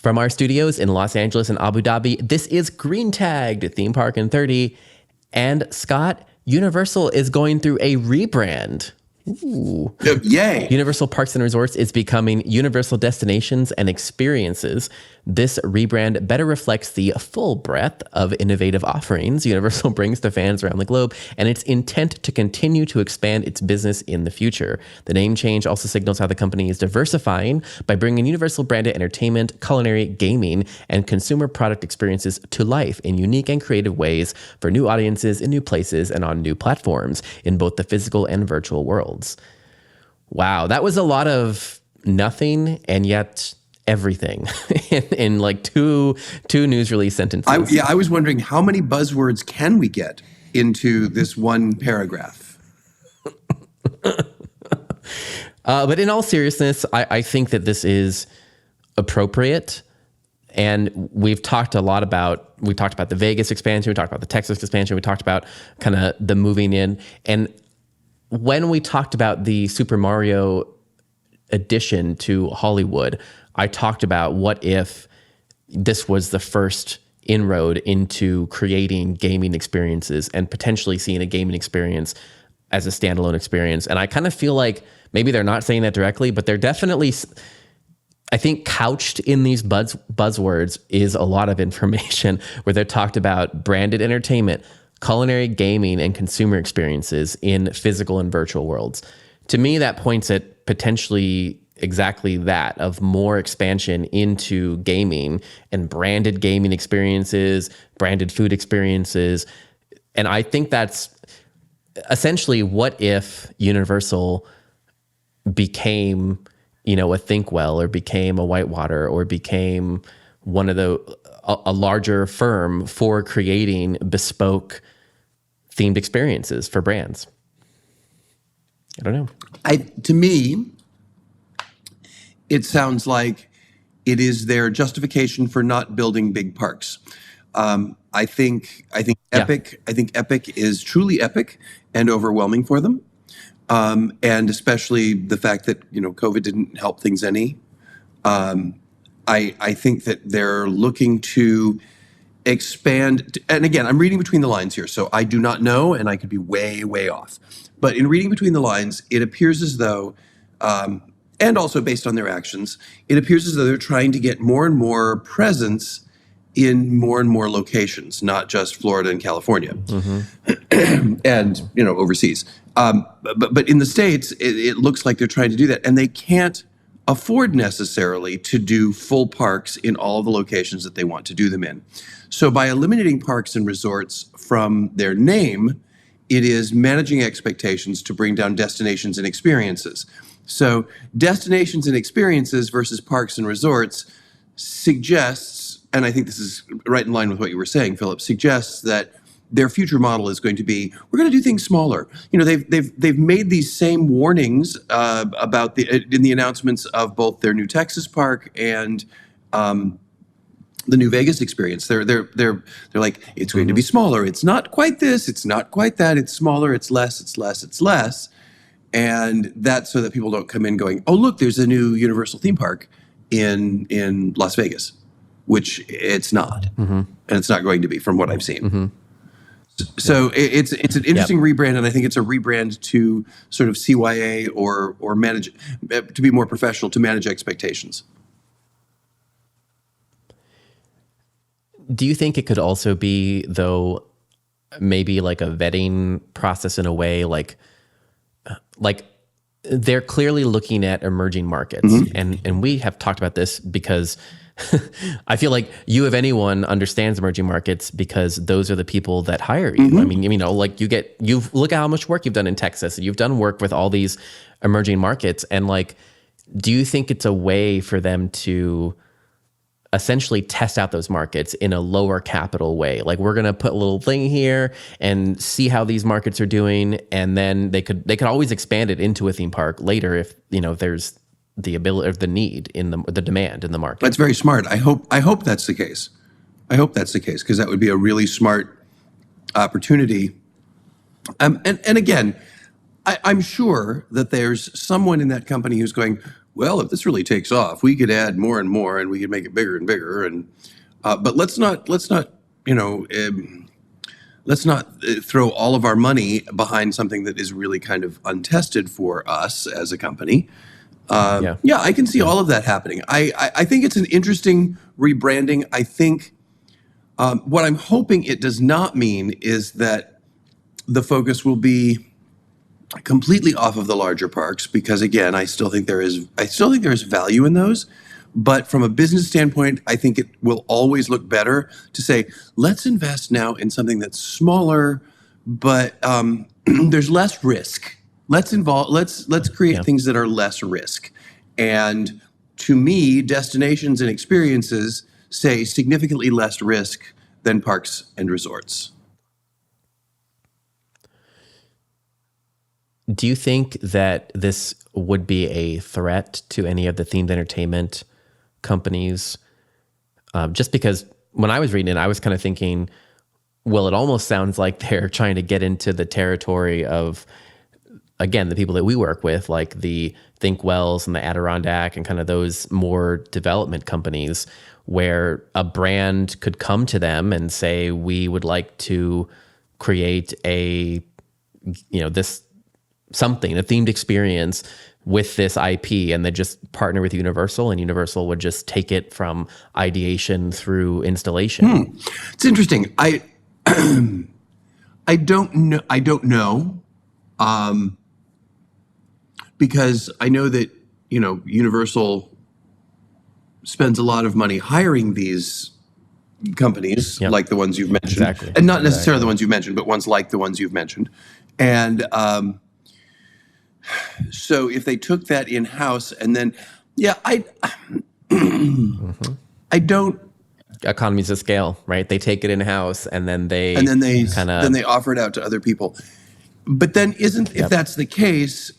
From our studios in Los Angeles and Abu Dhabi, this is Green Tagged Theme Park in 30. And Scott, Universal is going through a rebrand. Ooh. Yay. Universal Parks and Resorts is becoming Universal Destinations and Experiences. This rebrand better reflects the full breadth of innovative offerings Universal brings to fans around the globe and its intent to continue to expand its business in the future. The name change also signals how the company is diversifying by bringing Universal branded entertainment, culinary, gaming, and consumer product experiences to life in unique and creative ways for new audiences in new places and on new platforms in both the physical and virtual worlds. Wow, that was a lot of nothing and yet everything in like two news release sentences. I was wondering how many buzzwords can we get into this one paragraph? But in all seriousness, I think that this is appropriate. And we've talked about the Vegas expansion, we talked about the Texas expansion, we talked about kind of the moving in. And when we talked about the Super Mario addition to Hollywood, I talked about what if this was the first inroad into creating gaming experiences and potentially seeing a gaming experience as a standalone experience. And I kind of feel like maybe they're not saying that directly, but they're definitely, I think, couched in these buzzwords is a lot of information where they're talked about branded entertainment, culinary, gaming, and consumer experiences in physical and virtual worlds. To me, that points at potentially exactly that, of more expansion into gaming and branded gaming experiences, branded food experiences. And I think that's essentially what if Universal became, a Thinkwell or became a Whitewater or became one of a larger firm for creating bespoke themed experiences for brands. I don't know. To me, it sounds like it is their justification for not building big parks. I think Epic. I think Epic is truly epic and overwhelming for them, and especially the fact that COVID didn't help things any. I think that they're looking to expand. And again, I'm reading between the lines here, so I do not know, and I could be way, way off. But in reading between the lines, it appears as though, and also based on their actions, it appears as though they're trying to get more and more presence in more and more locations, not just Florida and California, and overseas. But in the States, it looks like they're trying to do that, and they can't afford necessarily to do full parks in all of the locations that they want to do them in. So by eliminating parks and resorts from their name, it is managing expectations to bring down destinations and experiences. So destinations and experiences versus parks and resorts suggests, and I think this is right in line with what you were saying, Philip, suggests that their future model is going to be, we're going to do things smaller. They've made these same warnings about in the announcements of both their new Texas park and the new Vegas experience. They're like, it's going to be smaller. It's not quite this. It's not quite that. It's smaller. It's less. It's less. It's less. And that's so that people don't come in going, oh, look, there's a new Universal theme park in Las Vegas, which it's not. And it's not going to be from what I've seen. So it's an interesting rebrand, and I think it's a rebrand to sort of CYA or manage, to be more professional, to manage expectations. Do you think it could also be, though, maybe like a vetting process in a way, like they're clearly looking at emerging markets, and we have talked about this because I feel like you, if anyone, understands emerging markets because those are the people that hire you. I mean, like you look at how much work you've done in Texas, and you've done work with all these emerging markets, and like, do you think it's a way for them to essentially test out those markets in a lower capital way? Like, we're going to put a little thing here and see how these markets are doing. And then they could always expand it into a theme park later if there's the ability or the need in the demand in the market. That's very smart. I hope that's the case. I hope that's the case, because that would be a really smart opportunity. And again, I'm sure that there's someone in that company who's going, well, if this really takes off, we could add more and more, and we could make it bigger and bigger. And but let's not you know. Let's not throw all of our money behind something that is really kind of untested for us as a company. Yeah, I can see all of that happening. I think it's an interesting rebranding. I think what I'm hoping it does not mean is that the focus will be completely off of the larger parks, because again, I still think there is value in those. But from a business standpoint, I think it will always look better to say, let's invest now in something that's smaller, but there's less risk. Let's create things that are less risk. And to me, destinations and experiences say significantly less risk than parks and resorts. Do you think that this would be a threat to any of the themed entertainment companies? Just because when I was reading it, I was kind of thinking, well, it almost sounds like they're trying to get into the territory of, again, the people that we work with, like the Think Wells and the Adirondack and kind of those more development companies, where a brand could come to them and say, we would like to create a themed experience with this IP, and they just partner with Universal, and Universal would just take it from ideation through installation. It's interesting. I don't know. Because I know that, Universal spends a lot of money hiring these companies, like the ones you've mentioned, and not necessarily the ones you've mentioned, but ones like the ones you've mentioned. And so if they took that in-house and then, I don't. Economies of scale, right? They take it in-house and then they offer it out to other people. But then if that's the case,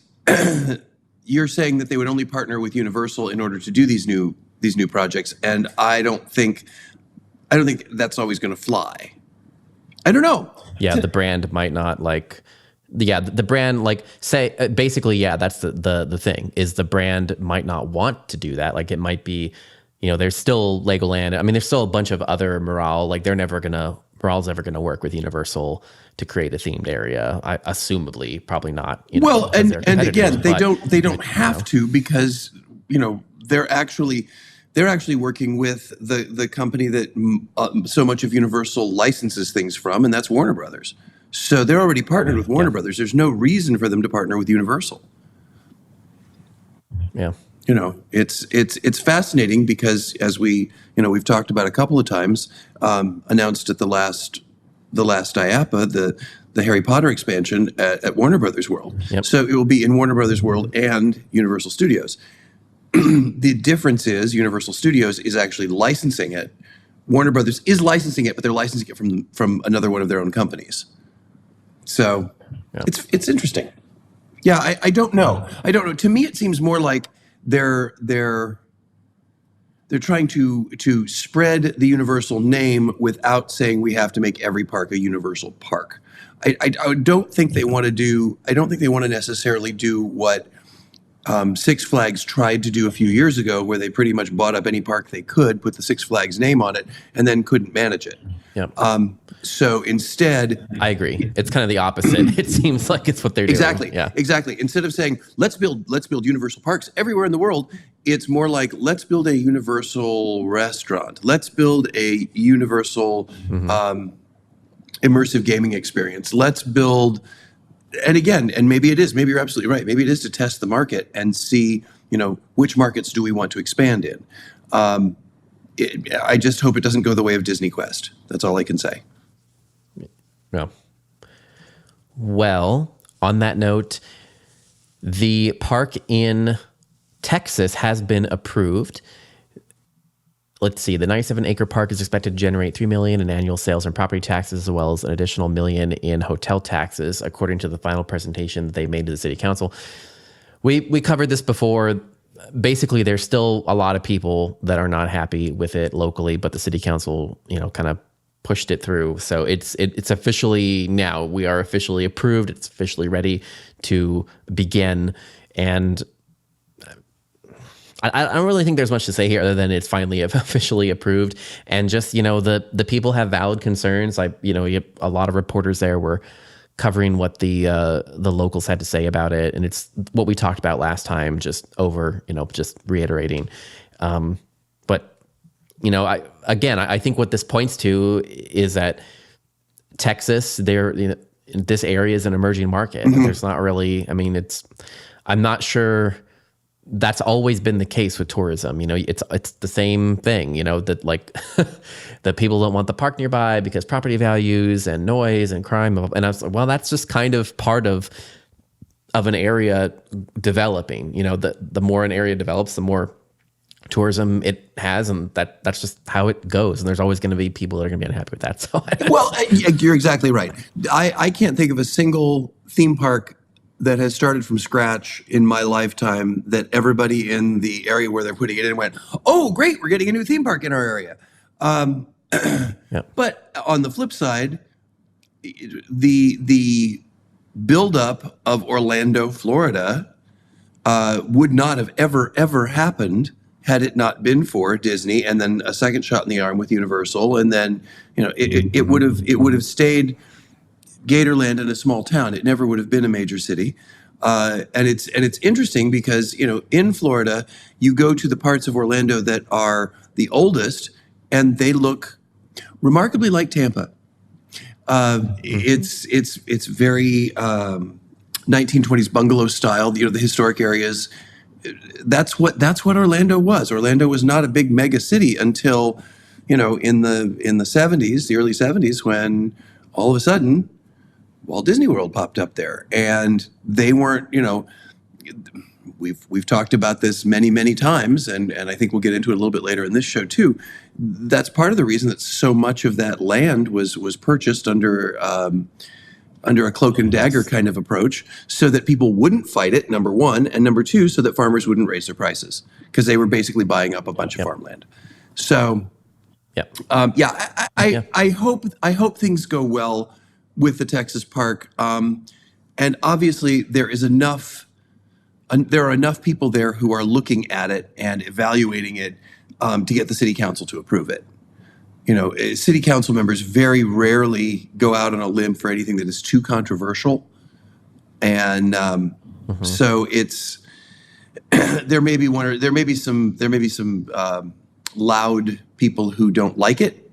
you're saying that they would only partner with Universal in order to do these new projects, and I don't think that's always going to fly. I don't know. Yeah, the brand might not like. Yeah, the brand, like, say, basically, that's the thing, is the brand might not want to do that. Like, it might be, there's still Legoland. I mean, there's still a bunch of other Morale. Like, Morale's never going to work with Universal to create a themed area. Assumably, probably not. Well, and again, they don't have to, because, they're actually working with the company that so much of Universal licenses things from, and that's Warner Brothers. So they're already partnered with Warner Brothers. There's no reason for them to partner with Universal. Yeah. It's fascinating because, as we've talked about a couple of times, announced at the last IAPA, the Harry Potter expansion at Warner Brothers World. Yep. So it will be in Warner Brothers World and Universal Studios. The difference is Universal Studios is actually licensing it. Warner Brothers is licensing it, but they're licensing it from another one of their own companies. So it's interesting. Yeah, I don't know. To me, it seems more like they're trying to spread the Universal name without saying we have to make every park a Universal park. I don't think they want to necessarily do what Six Flags tried to do a few years ago, where they pretty much bought up any park they could, put the Six Flags name on it, and then couldn't manage it. Yep. So instead, I agree. It's kind of the opposite. It seems like it's what they're doing. Exactly. Yeah. Exactly. Instead of saying let's build Universal parks everywhere in the world, it's more like let's build a Universal restaurant. Let's build a Universal immersive gaming experience. Let's build. And again, and maybe you're absolutely right. Maybe it is to test the market and see, which markets do we want to expand in. I just hope it doesn't go the way of Disney Quest. That's all I can say. Yeah. Well, on that note, the park in Texas has been approved. Let's see. The 97-acre park is expected to generate $3 million in annual sales and property taxes, as well as an additional $1 million in hotel taxes, according to the final presentation that they made to the city council. We covered this before. Basically, there's still a lot of people that are not happy with it locally, but the city council, kind of pushed it through. So it's officially now. We are officially approved. It's officially ready to begin. And I don't really think there's much to say here other than it's finally officially approved. And just, the people have valid concerns. A lot of reporters there were covering what the locals had to say about it. And it's what we talked about last time, just reiterating. But I think what this points to is that Texas, this area is an emerging market. Mm-hmm. There's not really, I'm not sure that's always been the case with tourism. It's the same thing, that like that people don't want the park nearby because property values and noise and crime. And I was like, well, that's just kind of part of an area developing. The more an area develops, the more tourism it has, and that's just how it goes. And there's always going to be people that are going to be unhappy with that. So, well, you're exactly right. I can't think of a single theme park that has started from scratch in my lifetime that everybody in the area where they're putting it in went, oh, great, we're getting a new theme park in our area. But on the flip side, the buildup of Orlando, Florida, would not have ever happened had it not been for Disney, and then a second shot in the arm with Universal, and then it would have stayed Gatorland in a small town. It never would have been a major city. And it's interesting because in Florida you go to the parts of Orlando that are the oldest, and they look remarkably like Tampa. It's very 1920s bungalow style. The historic areas. That's what Orlando was. Orlando was not a big mega city until in the 70s, the early 70s, when all of a sudden Walt Disney World popped up there, and they weren't. We've talked about this many times, and I think we'll get into it a little bit later in this show too. That's part of the reason that so much of that land was purchased under a cloak and dagger kind of approach, so that people wouldn't fight it, number one, and number two, so that farmers wouldn't raise their prices, because they were basically buying up a bunch of farmland. So, I hope things go well with the Texas park, and obviously there are enough people there who are looking at it and evaluating it to get the city council to approve it. City council members very rarely go out on a limb for anything that is too controversial, and so it's there may be some loud people who don't like it,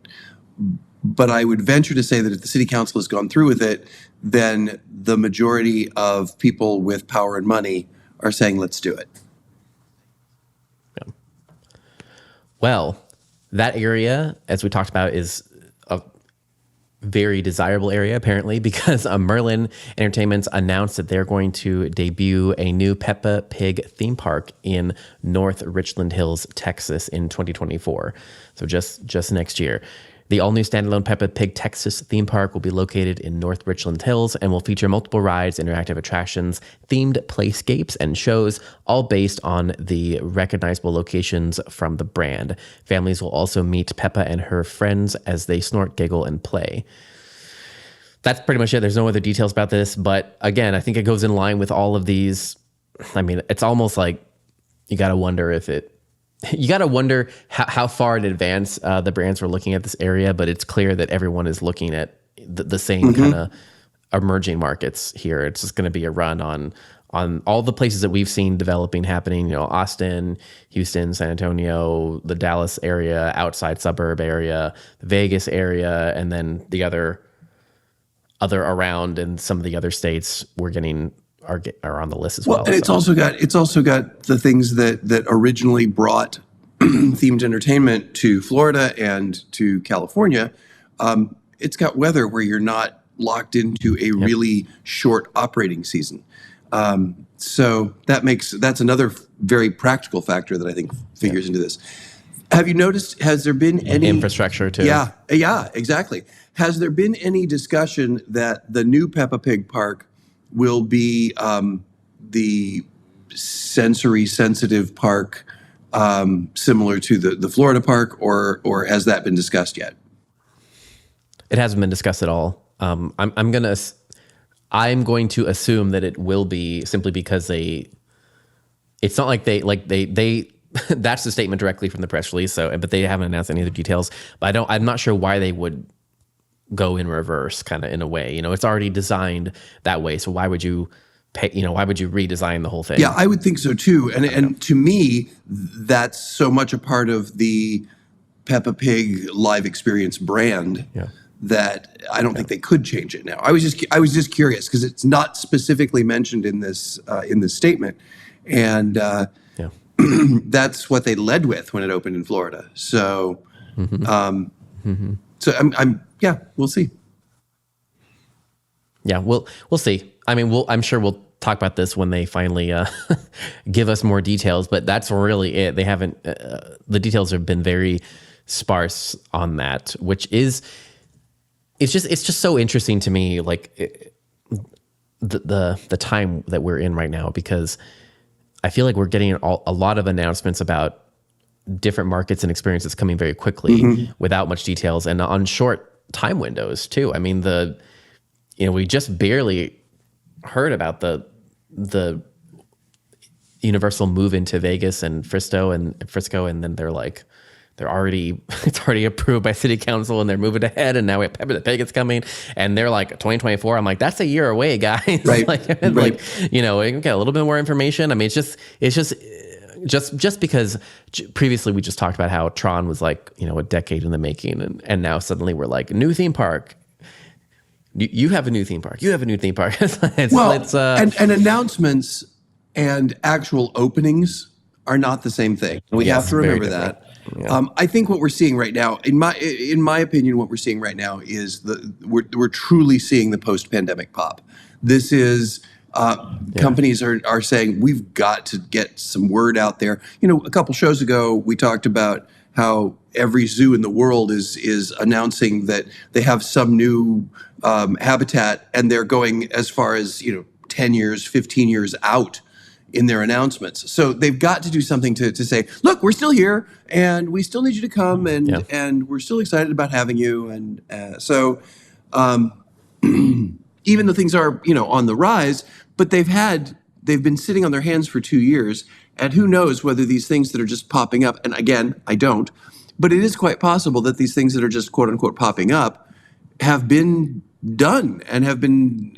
but I would venture to say that if the city council has gone through with it, then the majority of people with power and money are saying, let's do it. Yeah. Well, that area, as we talked about, is a very desirable area, apparently, because Merlin Entertainments announced that they're going to debut a new Peppa Pig theme park in North Richland Hills, Texas in 2024. So just next year. The all-new standalone Peppa Pig Texas theme park will be located in North Richland Hills and will feature multiple rides, interactive attractions, themed playscapes, and shows, all based on the recognizable locations from the brand. Families will also meet Peppa and her friends as they snort, giggle, and play. That's pretty much it. There's no other details about this, but again, I think it goes in line with all of these. It's almost like you got to wonder how far in advance the brands were looking at this area, but it's clear that everyone is looking at the same kind of emerging markets here. It's just going to be a run on all the places that we've seen developing, happening, Austin, Houston, San Antonio, the Dallas area, outside suburb area, the Vegas area, and then the other around, and some of the other states are on the list as well. And it's also got the things that originally brought themed entertainment to Florida and to California. It's got weather where you're not locked into a really short operating season. So that's another very practical factor that I think figures into this. Have you noticed, has there been any infrastructure too? Yeah, exactly. Has there been any discussion that the new Peppa Pig park will be the sensory sensitive park, similar to the Florida park, or has that been discussed yet? It hasn't been discussed at all. I'm going to assume that it will be, simply because it's not like they that's the statement directly from the press release. So, but they haven't announced any other details. But I'm not sure why they would go in reverse, kind of in a way. It's already designed that way. So why would you pay? Why would you redesign the whole thing? Yeah, I would think so too. And to me, that's so much a part of the Peppa Pig live experience brand that I don't think they could change it now. I was just curious because it's not specifically mentioned in this statement, and that's what they led with when it opened in Florida. So, so we'll see. Yeah, we'll see. I mean, I'm sure we'll talk about this when they finally give us more details. But that's really it. They haven't. The details have been very sparse on that, which is it's just so interesting to me, like the time that we're in right now, because I feel like we're getting a lot of announcements about different markets and experiences coming very quickly without much details and on short time windows too. I mean, we just barely heard about the Universal move into Vegas and Frisco, and then it's already approved by city council and they're moving ahead, and now we have Peppa Pig is coming and they're like 2024. I'm like, that's a year away, guys. Right. We can get a little bit more information. I mean, it's just because previously we just talked about how Tron was like, a decade in the making, and now suddenly we're like, new theme park. You have a new theme park. You have a new theme park. And announcements and actual openings are not the same thing. We have to remember that. Yeah. I think what we're seeing right now, in my opinion, what we're seeing right now is we're truly seeing the post-pandemic pop. This is companies are saying we've got to get some word out there. A couple shows ago we talked about how every zoo in the world is announcing that they have some new habitat, and they're going as far as 10 years, 15 years out in their announcements. So they've got to do something to say, look, we're still here and we still need you to come, and we're still excited about having you. And so even though things are on the rise, but they've been sitting on their hands for 2 years, and who knows whether these things that are just popping up, and again, I don't, but it is quite possible that these things that are just quote unquote popping up have been done and have been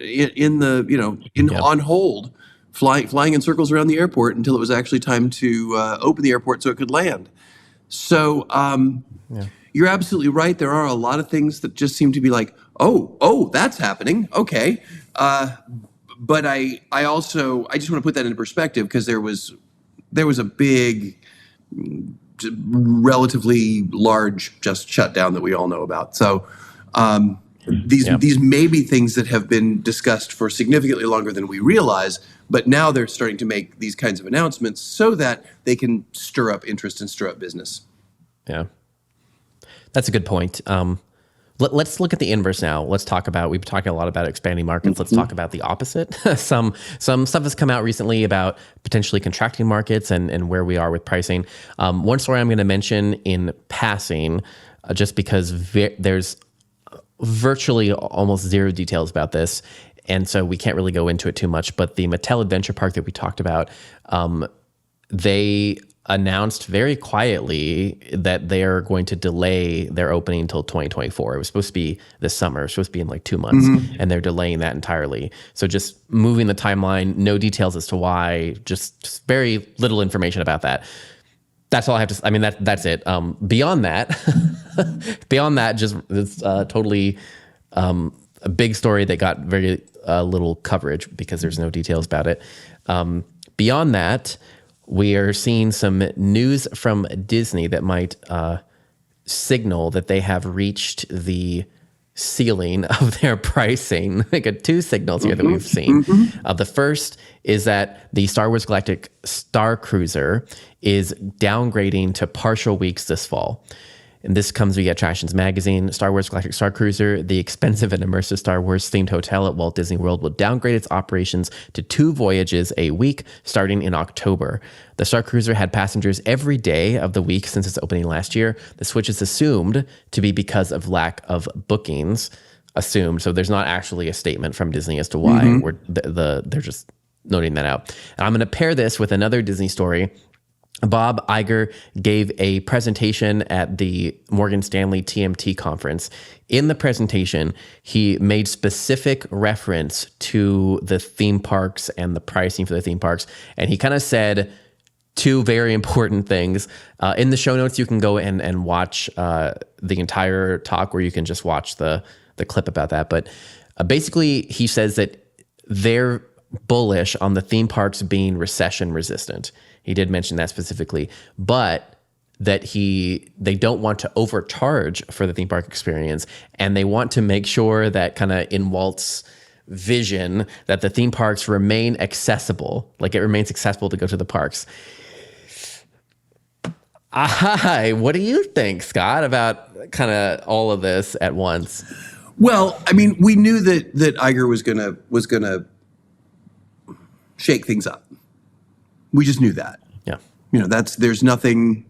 on hold, flying in circles around the airport until it was actually time to open the airport so it could land. So you're absolutely right. There are a lot of things that just seem to be like, oh, that's happening. Okay. But I just want to put that into perspective, because there was a big, relatively large just shutdown that we all know about. So these may be things that have been discussed for significantly longer than we realize, but now they're starting to make these kinds of announcements so that they can stir up interest and stir up business. Yeah, that's a good point. Let's look at the inverse now. Let's talk about, we've been talking a lot about expanding markets. Let's talk about the opposite. Some stuff has come out recently about potentially contracting markets and where we are with pricing. One story I'm going to mention in passing, just because there's virtually almost zero details about this, and so we can't really go into it too much, but the Mattel Adventure Park that we talked about, they announced very quietly that they are going to delay their opening until 2024. It was supposed to be this summer. It was supposed to be in like 2 months, and they're delaying that entirely. So just moving the timeline, no details as to why, just very little information about that. That's all I have to say. I mean, that's it. Beyond that, just it's totally a big story that got very little coverage because there's no details about it. Beyond that, we are seeing some news from Disney that might signal that they have reached the ceiling of their pricing. I got two signals here that we've seen. The first is that the Star Wars Galactic Starcruiser is downgrading to partial weeks this fall. And this comes via Attractions Magazine. Star Wars Galactic Starcruiser, the expensive and immersive Star Wars themed hotel at Walt Disney World, will downgrade its operations to 2 voyages a week starting in October. The Starcruiser had passengers every day of the week since its opening last year. The switch is assumed to be because of lack of bookings. Assumed. So there's not actually a statement from Disney as to why. They're just noting that out. And I'm going to pair this with another Disney story Bob Iger gave a presentation at the Morgan Stanley TMT conference. In the presentation, he made specific reference to the theme parks and the pricing for the theme parks. And he kind of said two very important things. In the show notes, you can go and watch the entire talk, or you can just watch the clip about that. But basically, he says that they're bullish on the theme parks being recession resistant. He did mention that specifically, but that they don't want to overcharge for the theme park experience, and they want to make sure that, kind of in Walt's vision, that the theme parks remain accessible, like it remains accessible to go to the parks. What do you think, Scott, about kind of all of this at once? Well, I mean, we knew that Iger was gonna shake things up. We just knew that. Yeah. There's nothing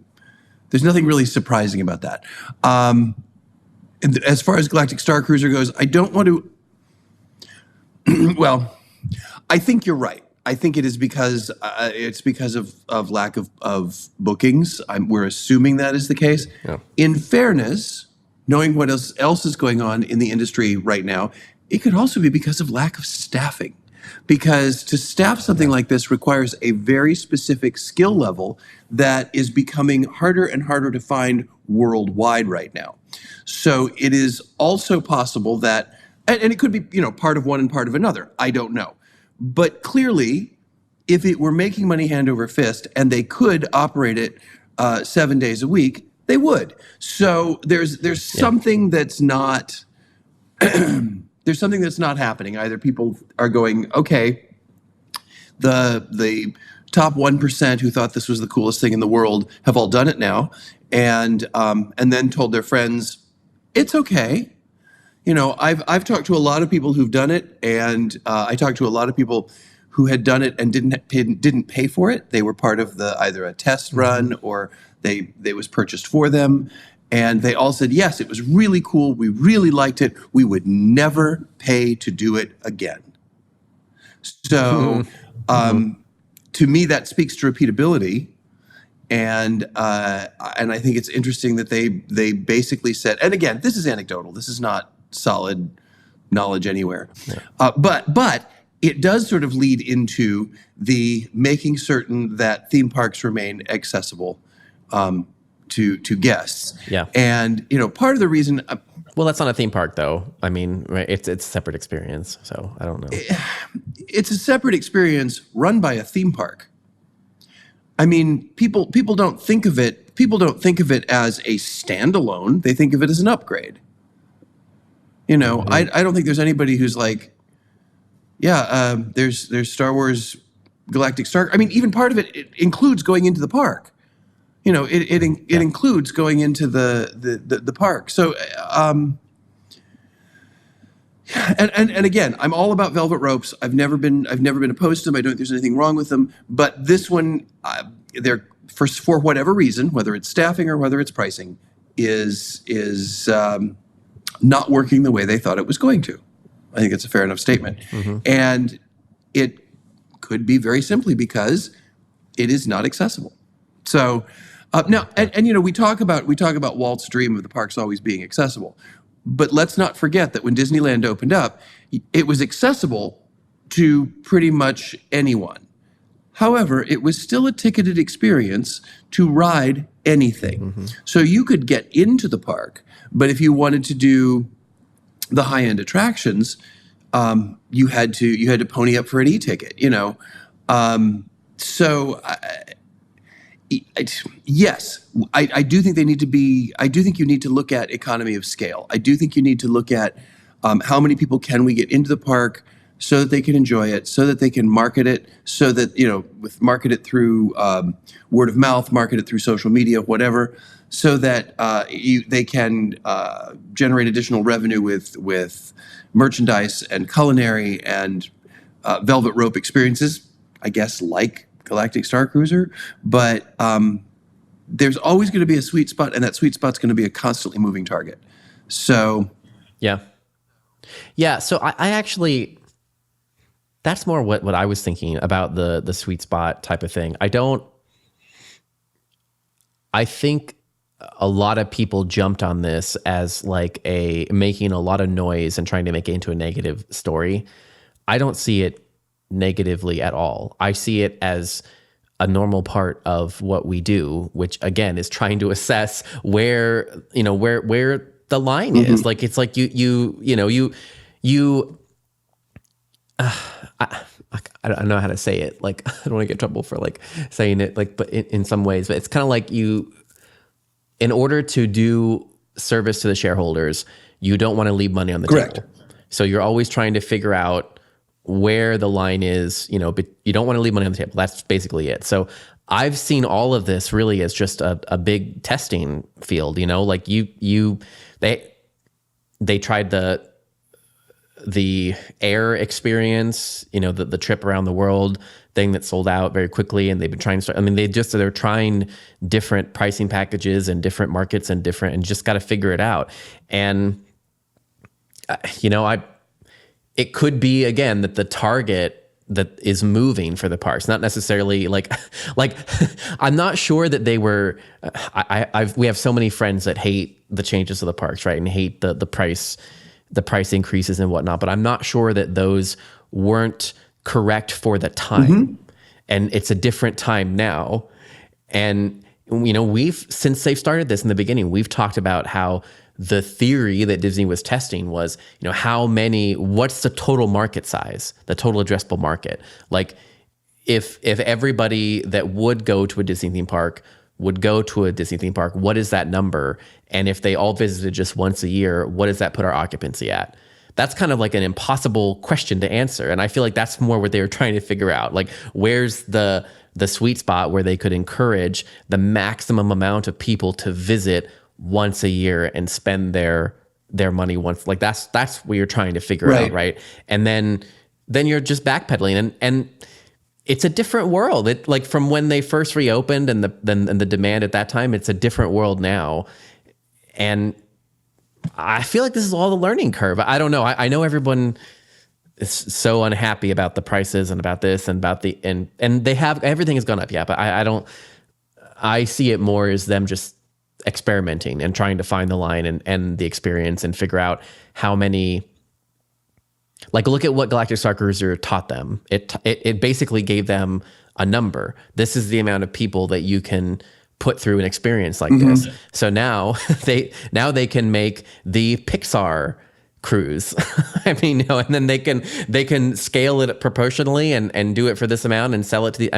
really surprising about that. As far as Galactic Starcruiser goes, I don't want to. Well, I think you're right. I think it is because it's because of lack of bookings. We're assuming that is the case. Yeah. In fairness, knowing what else is going on in the industry right now, it could also be because of lack of staffing. Because to staff something like this requires a very specific skill level that is becoming harder and harder to find worldwide right now. So it is also possible that, and it could be, part of one and part of another. I don't know. But clearly, if it were making money hand over fist and they could operate it 7 days a week, they would. So there's something that's not. There's something that's not happening. Either people are going, okay, the top 1% who thought this was the coolest thing in the world have all done it now, and then told their friends, it's okay. I've talked to a lot of people who've done it, and I talked to a lot of people who had done it and didn't pay for it. They were part of either a test run or they was purchased for them. And they all said, yes, it was really cool. We really liked it. We would never pay to do it again. So to me, that speaks to repeatability. And I think it's interesting that they basically said, and again, this is anecdotal. This is not solid knowledge anywhere. Yeah. But it does sort of lead into the making certain that theme parks remain accessible to guests. Yeah. And, part of the reason. Well, that's not a theme park, though. I mean, right, it's a separate experience. So I don't know. It's a separate experience run by a theme park. I mean, people don't think of it. People don't think of it as a standalone. They think of it as an upgrade. I don't think there's anybody who's like, there's Star Wars Galactic Star. I mean, even part of it includes going into the park. It includes going into the park. So, and again, I'm all about velvet ropes. I've never been opposed to them. I don't think there's anything wrong with them. But this one, they're for whatever reason, whether it's staffing or whether it's pricing, is not working the way they thought it was going to. I think it's a fair enough statement. Mm-hmm. And it could be very simply because it is not accessible. So now, and we talk about Walt's dream of the parks always being accessible, but let's not forget that when Disneyland opened up, it was accessible to pretty much anyone. However, it was still a ticketed experience to ride anything. Mm-hmm. So you could get into the park, but if you wanted to do the high-end attractions, you had to pony up for an e-ticket. Yes, I do think they need to be. I do think you need to look at economy of scale. I do think you need to look at how many people can we get into the park so that they can enjoy it, so that they can market it, so that market it through word of mouth, market it through social media, whatever, so that they can generate additional revenue with merchandise and culinary and velvet rope experiences. I guess like Galactic Starcruiser, but there's always going to be a sweet spot, and that sweet spot's going to be a constantly moving target. So, yeah. So I actually, that's more what I was thinking about the sweet spot type of thing. I don't I think a lot of people jumped on this as like making a lot of noise and trying to make it into a negative story. I don't see it negatively at all. I see it as a normal part of what we do, which again is trying to assess where the line is. Like, it's like I don't know how to say it. Like, I don't want to get in trouble for like saying it, like, but in some ways, but it's kind of like in order to do service to the shareholders, you don't want to leave money on the table. So you're always trying to figure out where the line is, but you don't want to leave money on the table. That's basically it. So I've seen all of this really as just a big testing field, like they tried the air experience, the trip around the world thing that sold out very quickly, and they've been trying to start. I mean, they're trying different pricing packages and different markets and just got to figure it out. And it could be again that the target that is moving for the parks, not necessarily like I'm not sure that they were. We have so many friends that hate the changes to the parks, right, and hate the price increases and whatnot, but I'm not sure that those weren't correct for the time. And it's a different time now. And, since they've started this in the beginning, we've talked about how the theory that Disney was testing was, what's the total market size, the total addressable market? Like, if everybody that would go to a Disney theme park would go to a Disney theme park, what is that number? And if they all visited just once a year, what does that put our occupancy at? That's kind of like an impossible question to answer. And I feel like that's more what they were trying to figure out. Like, where's the sweet spot where they could encourage the maximum amount of people to visit once a year and spend their money once. Like, that's what you're trying to figure out, right? And then you're just backpedaling, and it's a different world. It, like, from when they first reopened and the demand at that time, it's a different world now. And I feel like this is all the learning curve. I don't know. I know everyone is so unhappy about the prices and about this and about and they have, everything has gone up. Yeah. But I see it more as them just experimenting and trying to find the line and the experience and figure out how many. Like, look at what Galactic Starcruiser taught them. It basically gave them a number. This is the amount of people that you can put through an experience like this. So now they can make the Pixar cruise. I mean, and then they can scale it proportionally and do it for this amount and sell it to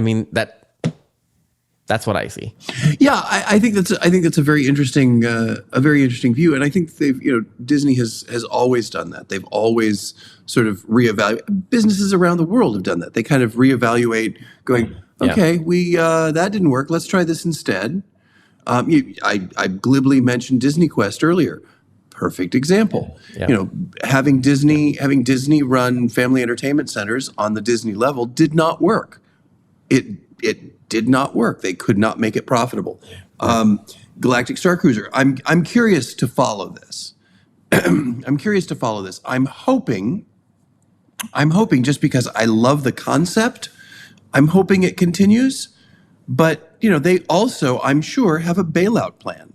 that's what I see. Yeah, I think that's a very interesting view, and I think Disney has always done that. They've always sort of reevaluate. Businesses around the world have done that. They kind of reevaluate, going, okay, we that didn't work. Let's try this instead. I glibly mentioned Disney Quest earlier. Perfect example. Yeah. Having Disney run family entertainment centers on the Disney level did not work. It did not work. They could not make it profitable. Galactic Starcruiser. I'm curious to follow this. I'm hoping just because I love the concept, I'm hoping it continues. But they also, I'm sure, have a bailout plan.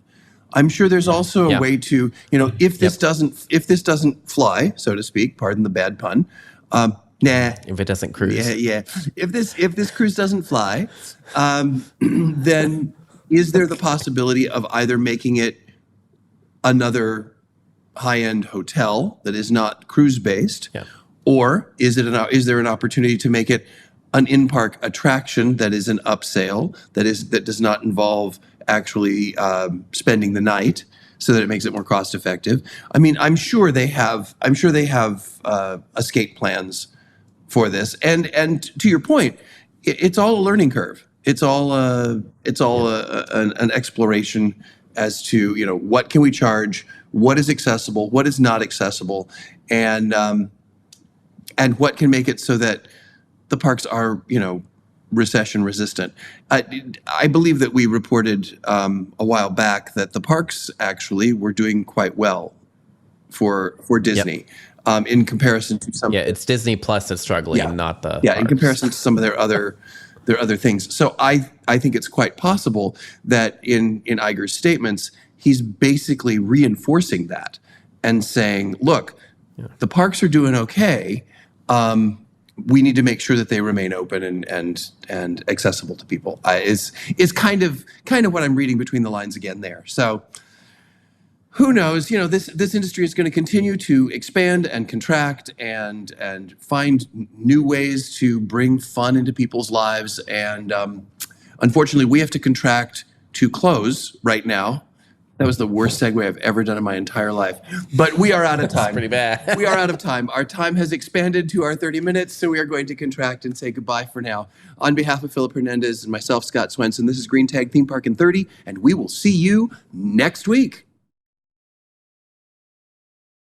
I'm sure there's also a way to, if this doesn't fly, so to speak, pardon the bad pun. If it doesn't cruise. Yeah. If this cruise doesn't fly, then is there the possibility of either making it another high-end hotel that is not cruise-based, or is there an opportunity to make it an in-park attraction that is an upsale that does not involve actually spending the night, so that it makes it more cost-effective? I mean, I'm sure they have escape plans for this, and to your point, it's all a learning curve. It's all an exploration as to what can we charge, what is accessible, what is not accessible, and what can make it so that the parks are recession resistant. I believe that we reported a while back that the parks actually were doing quite well for Disney. In comparison to some, it's Disney Plus that's struggling, not the in comparison to some of their other there are other things. So I think it's quite possible that in Iger's statements, he's basically reinforcing that and saying, look, the parks are doing okay. We need to make sure that they remain open and accessible to people. Is kind of what I'm reading between the lines again there. So who knows? You know, this industry is going to continue to expand and contract and find new ways to bring fun into people's lives. And unfortunately, we have to contract to close right now. That was the worst segue I've ever done in my entire life. But we are out of time. That's pretty bad. We are out of time. Our time has expanded to our 30 minutes, so we are going to contract and say goodbye for now. On behalf of Philip Hernandez and myself, Scott Swenson, this is Green Tag Theme Park in 30, and we will see you next week.